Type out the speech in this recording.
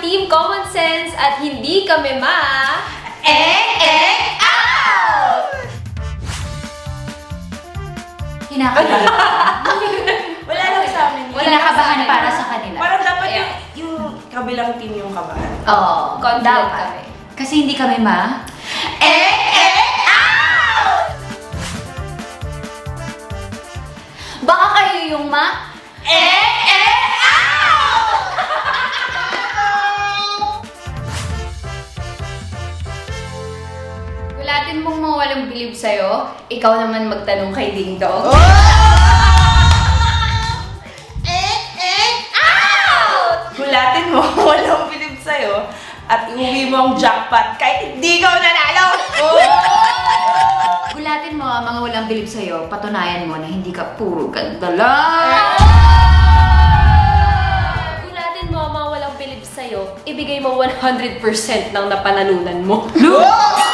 Team Common Sense at hindi kami out! Kinakabahan. Wala lang sa amin. Kinakabahan para sa kanila. Parang dapat Yeah. yung kabilang team yung kabahan. Oo, Confident dapat. kami. Kasi hindi kami out! Baka kayo yung out! Gulatin mong mga walang bilib sa'yo, ikaw naman magtanong kay Ding Dong. Gulatin mo, walang bilib sa'yo, at iuwi mo ang jackpot kahit hindi ka nanalo! Gulatin mo ang mga walang bilib sa'yo, patunayan mo na hindi ka puro ganda lang. Gulatin mo ang mga walang bilib sa'yo, ibigay mo 100% ng napanalunan mo. Look!